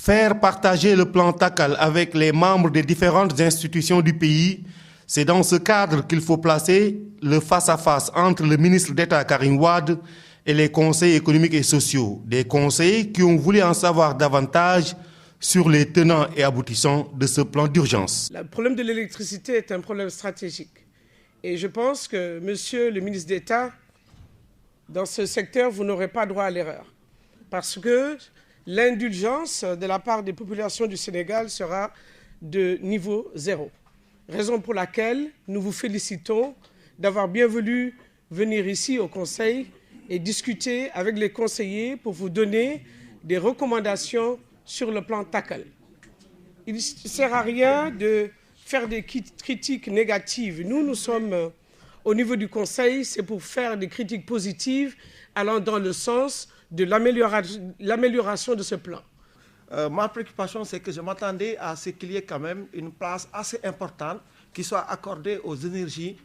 Faire partager le plan Takal avec les membres des différentes institutions du pays, c'est dans ce cadre qu'il faut placer le face-à-face entre le ministre d'État Karim Wade et les conseillers économiques et sociaux, des conseillers qui ont voulu en savoir davantage sur les tenants et aboutissants de ce plan d'urgence. Le problème de l'électricité est un problème stratégique. Et je pense que, monsieur le ministre d'État, dans ce secteur, vous n'aurez pas droit à l'erreur. Parce que l'indulgence de la part des populations du Sénégal sera de niveau 0. Raison pour laquelle nous vous félicitons d'avoir bien voulu venir ici au Conseil et discuter avec les conseillers pour vous donner des recommandations sur le plan Takal. Il ne sert à rien de faire des critiques négatives. Nous sommes au niveau du Conseil, c'est pour faire des critiques positives allant dans le sens de l'amélioration de ce plan. Ma préoccupation, c'est que je m'attendais à ce qu'il y ait quand même une place assez importante qui soit accordée aux énergies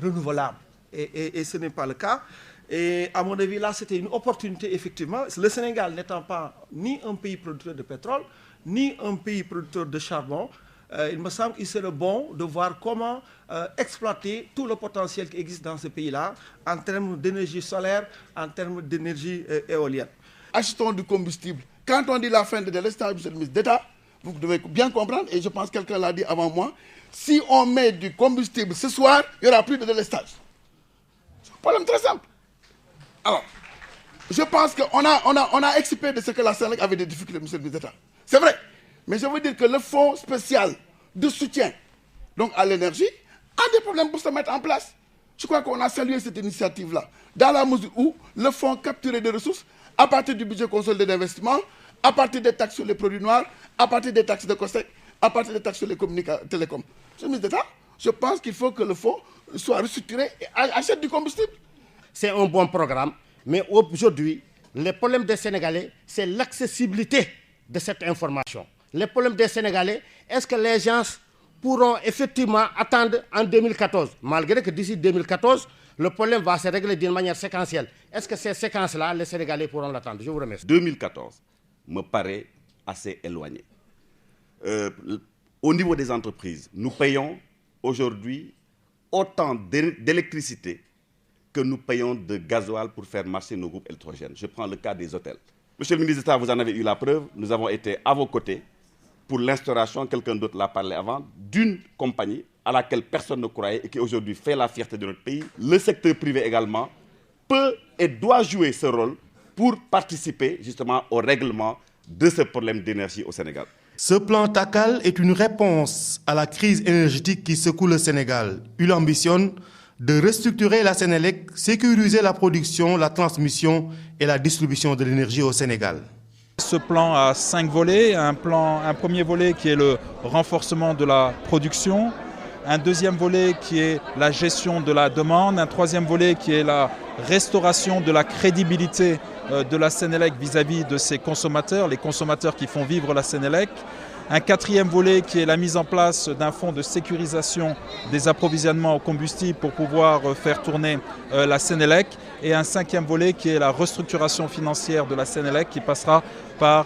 renouvelables. Et ce n'est pas le cas. Et à mon avis, là, c'était une opportunité, effectivement. Le Sénégal n'étant pas ni un pays producteur de pétrole, ni un pays producteur de charbon, il me semble qu'il serait bon de voir comment exploiter tout le potentiel qui existe dans ce pays-là en termes d'énergie solaire, en termes d'énergie éolienne. Achetons du combustible. Quand on dit la fin de délestage, monsieur le ministre d'État, vous devez bien comprendre, et je pense que quelqu'un l'a dit avant moi, si on met du combustible ce soir, il n'y aura plus de délestage. C'est un problème très simple. Alors, je pense qu'on a exprimé de ce que la Sénélec avait des difficultés, monsieur le ministre d'État. C'est vrai. Mais je veux dire que le fonds spécial de soutien donc à l'énergie a des problèmes pour se mettre en place. Je crois qu'on a salué cette initiative-là, dans la mesure où le fonds capturait des ressources à partir du budget consolidé d'investissement, à partir des taxes sur les produits noirs, à partir des taxes de COSEC, à partir des taxes sur les télécoms. Monsieur le ministre d'État, je pense qu'il faut que le fonds soit restructuré et achète du combustible. C'est un bon programme, mais aujourd'hui, le problème des Sénégalais, c'est l'accessibilité de cette information. Le problème des Sénégalais, est-ce que les gens pourront effectivement attendre en 2014, malgré que d'ici 2014, le problème va se régler d'une manière séquentielle. Est-ce que ces séquences-là, les Sénégalais pourront l'attendre? Je vous remercie. 2014 me paraît assez éloigné. Au niveau des entreprises, nous payons aujourd'hui autant d'électricité que nous payons de gasoil pour faire marcher nos groupes électrogènes. Je prends le cas des hôtels. Monsieur le ministre d'État, vous en avez eu la preuve. Nous avons été à vos côtés pour l'instauration, quelqu'un d'autre l'a parlé avant, d'une compagnie à laquelle personne ne croyait et qui aujourd'hui fait la fierté de notre pays. Le secteur privé également peut et doit jouer ce rôle pour participer justement au règlement de ce problème d'énergie au Sénégal. Ce plan Takal est une réponse à la crise énergétique qui secoue le Sénégal. Il ambitionne de restructurer la Sénélec, sécuriser la production, la transmission et la distribution de l'énergie au Sénégal. Ce plan a 5 volets. Un premier volet qui est le renforcement de la production, un deuxième volet qui est la gestion de la demande, un troisième volet qui est la restauration de la crédibilité de la Sénélec vis-à-vis de ses consommateurs, les consommateurs qui font vivre la Sénélec. Un quatrième volet qui est la mise en place d'un fonds de sécurisation des approvisionnements en combustible pour pouvoir faire tourner la Sénélec. Et un cinquième volet qui est la restructuration financière de la Sénélec qui passera par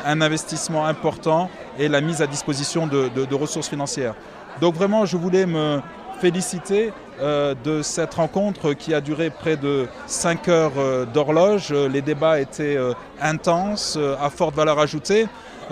un investissement important et la mise à disposition de ressources financières. Donc vraiment, je voulais me féliciter de cette rencontre qui a duré près de 5 heures d'horloge. Les débats étaient intenses, à forte valeur ajoutée.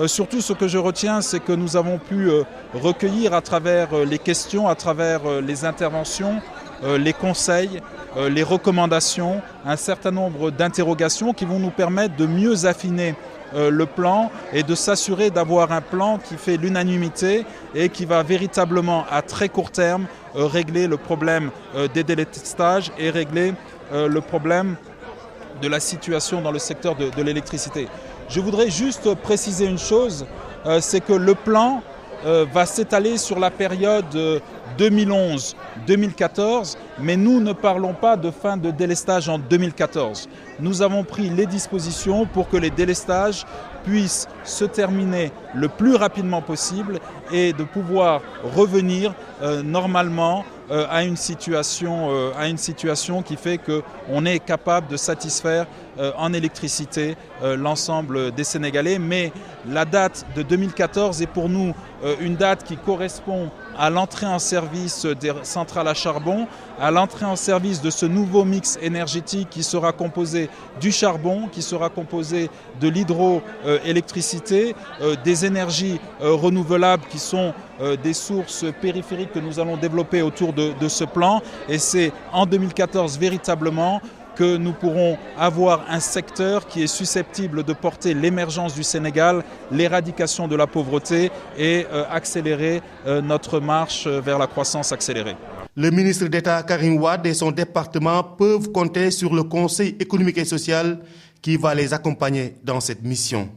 Surtout, ce que je retiens, c'est que nous avons pu recueillir à travers les questions, à travers les interventions, les conseils, les recommandations, un certain nombre d'interrogations qui vont nous permettre de mieux affiner le plan et de s'assurer d'avoir un plan qui fait l'unanimité et qui va véritablement à très court terme régler le problème des délestages et régler le problème de la situation dans le secteur de l'électricité. Je voudrais juste préciser une chose, c'est que le plan va s'étaler sur la période 2011-2014, mais nous ne parlons pas de fin de délestage en 2014. Nous avons pris les dispositions pour que les délestages puissent se terminer le plus rapidement possible et de pouvoir revenir normalement à une situation qui fait qu'on est capable de satisfaire en électricité l'ensemble des Sénégalais. Mais la date de 2014 est pour nous une date qui correspond à l'entrée en service des centrales à charbon, à l'entrée en service de ce nouveau mix énergétique qui sera composé du charbon, qui sera composé de l'hydroélectricité, des énergies renouvelables qui sont des sources périphériques que nous allons développer autour de ce plan. Et c'est en 2014 véritablement que nous pourrons avoir un secteur qui est susceptible de porter l'émergence du Sénégal, l'éradication de la pauvreté et accélérer notre marche vers la croissance accélérée. Le ministre d'État Karim Wade et son département peuvent compter sur le Conseil économique et social qui va les accompagner dans cette mission.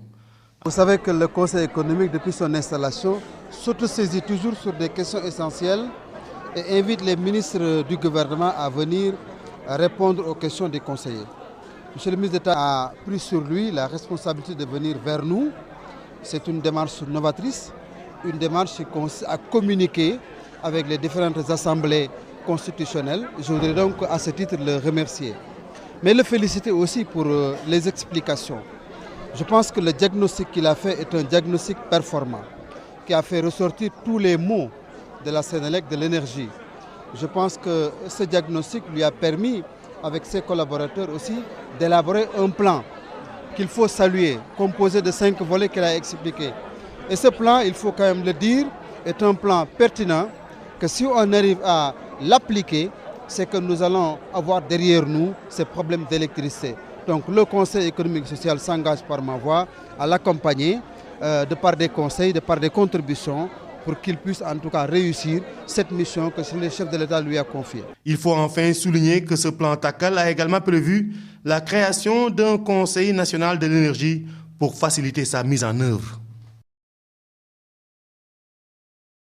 Vous savez que le Conseil économique, depuis son installation, s'autosaisit toujours sur des questions essentielles et invite les ministres du gouvernement à venir répondre aux questions des conseillers. Monsieur le ministre d'État a pris sur lui la responsabilité de venir vers nous. C'est une démarche novatrice, une démarche qui consiste à communiquer avec les différentes assemblées constitutionnelles. Je voudrais donc à ce titre le remercier. Mais le féliciter aussi pour les explications. Je pense que le diagnostic qu'il a fait est un diagnostic performant, qui a fait ressortir tous les maux de la Sénélec, de l'énergie. Je pense que ce diagnostic lui a permis, avec ses collaborateurs aussi, d'élaborer un plan qu'il faut saluer, composé de 5 volets qu'il a expliqués. Et ce plan, il faut quand même le dire, est un plan pertinent, que si on arrive à l'appliquer, c'est que nous allons avoir derrière nous ces problèmes d'électricité. Donc le Conseil économique et social s'engage par ma voix à l'accompagner de par des conseils, de par des contributions, pour qu'il puisse en tout cas réussir cette mission que le chef de l'État lui a confiée. Il faut enfin souligner que ce plan TACAL a également prévu la création d'un Conseil national de l'énergie pour faciliter sa mise en œuvre.